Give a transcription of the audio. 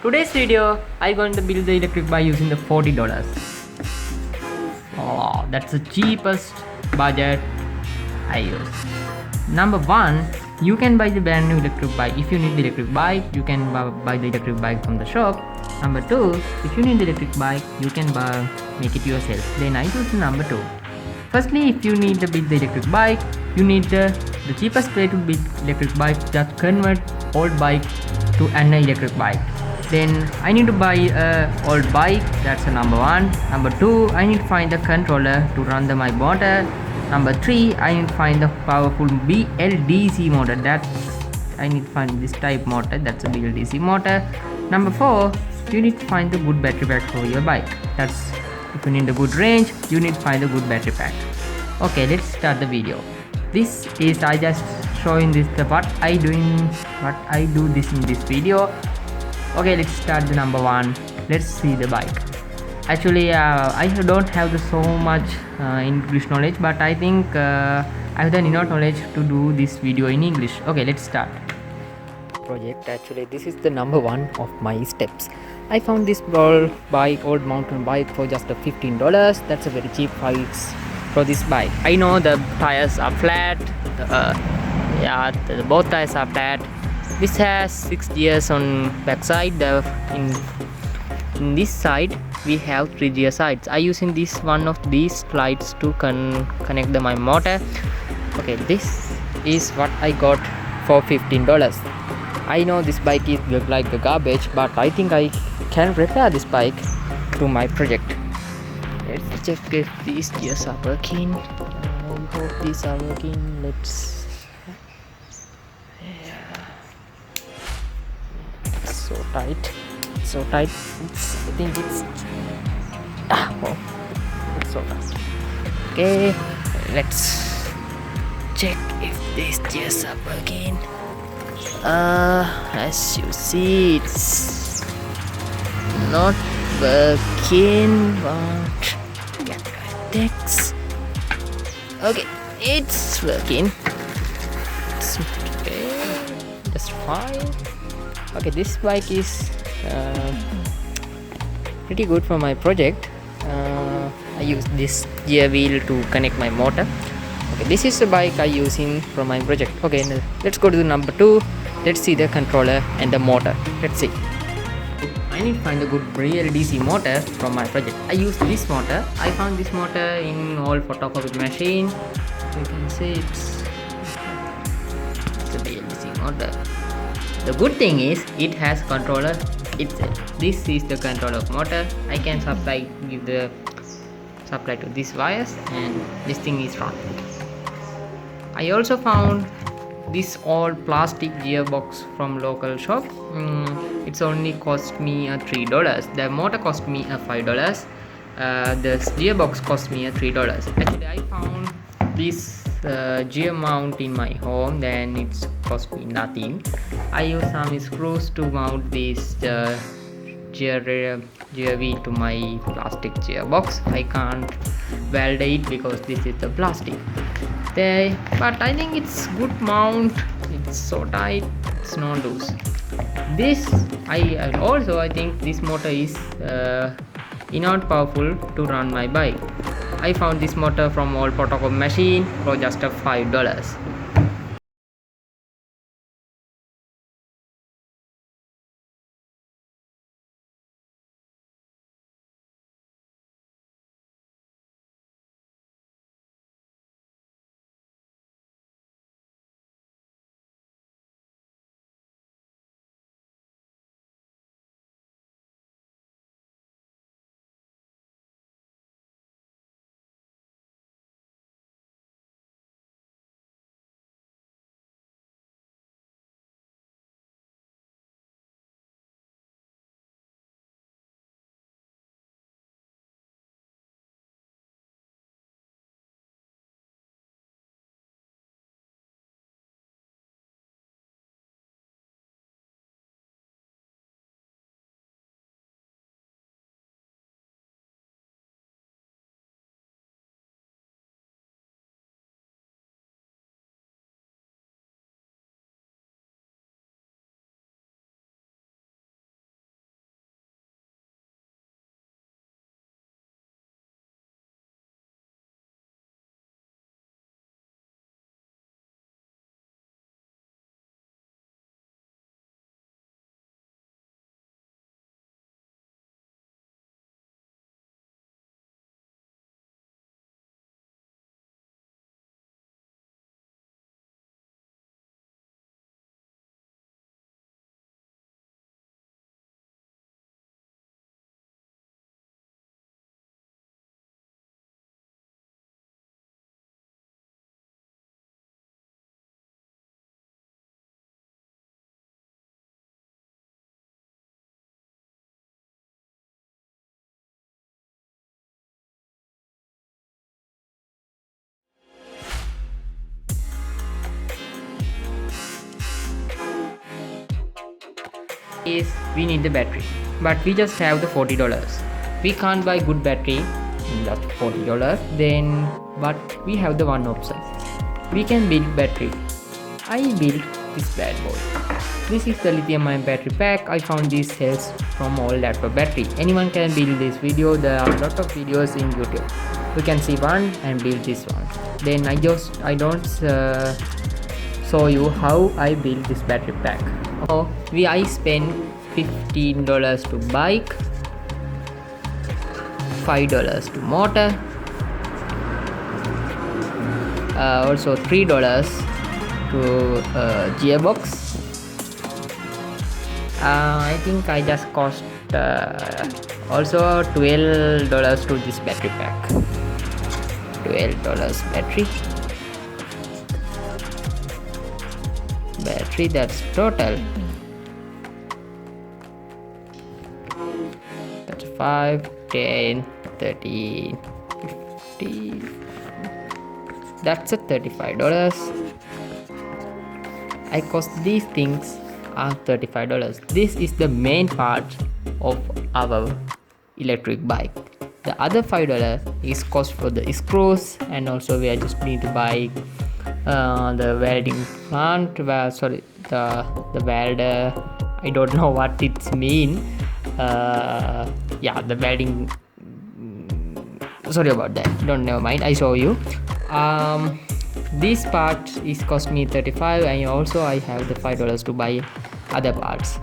Today's video, I'm going to build the electric bike using the $40. Oh, that's the cheapest budget I use. Number one, you can buy the brand new electric bike. If you need the electric bike, you can buy the electric bike from the shop. Number two, if you need the electric bike, you can make it yourself. Then I choose the number two. Firstly, if you need to build the electric bike, you need the cheapest way to build electric bike. Just convert old bike to an electric bike. Then I need to buy a old bike. That's the number one. Number two, I need to find the controller to run my motor. Number three, I need to find the powerful BLDC motor. I need to find this type motor. That's a BLDC motor. Number four, you need to find the good battery pack for your bike. That's if you need a good range, you need to find a good battery pack. Okay, let's start the video. This is I just showing this what I do this in this video. Okay, let's start the number one. Let's see the bike. Actually, I don't have so much English knowledge, but I think I have the enough knowledge to do this video in English. Okay, let's start. Project. Actually, this is the number one of my steps. I found this old mountain bike for just $15. That's a very cheap price for this bike. I know the tires are flat. Both tires are flat. This has 6 gears on backside. In this side we have 3 gear sides. I using this one of these slides to connect my motor. Okay, this is what I got for $15. I know this bike is like a garbage, but I think I can repair this bike to my project. Let's check if these gears are working. I hope these are working. Let's. So tight. I think it's it's so tight. Okay, let's check if these gears are working. As you see, it's not working, but text. Okay, it's working. It's okay, that's fine. Okay, this bike is pretty good for my project. I use this gear wheel to connect my motor. Okay, this is the bike I using for my project. Okay, now let's go to the number two. Let's see the controller and the motor. Let's see. I need to find a good BLDC motor from my project. I use this motor. I found this motor in old photocopy machine. You can see it's a BLDC motor. The good thing is it has controller itself. This is the controller of motor. I can give the supply to these wires, and this thing is run. I also found this old plastic gearbox from local shop. It's only cost me $3. The motor cost me $5. The gearbox cost me $3. Actually, I found this gear mount in my home, then it's cost me nothing. I use some screws to mount this gear wheel to my plastic gearbox. I can't weld it because this is the plastic. But I think it's good mount. It's so tight, it's no loose. I think this motor is enough powerful to run my bike. I found this motor from old photocopy machine for just $5. is we need the battery, but we just have the $40. We can't buy good battery in that $40. Then but we have the one option, we can build battery. I built this bad boy. This is the lithium ion battery pack. I found these cells from all laptop battery. Anyone can build this video. There are a lot of videos in YouTube. You can see one and build this one. Then I don't show you how I built this battery pack. So I spent $15 to bike, $5 to motor, also $3 to gearbox. I think I just cost also $12 to this battery pack. $12 battery, that's total. That's 5, 10, 13, 50. That's a $35. I cost these things are $35. This is the main part of our electric bike. The other $5 is cost for the screws, and also we just need to buy the welding plant. The welder. I don't know what it means. The welding. Sorry about that. Never mind. I show you. This part is cost me $35, and also I have the $5 to buy other parts.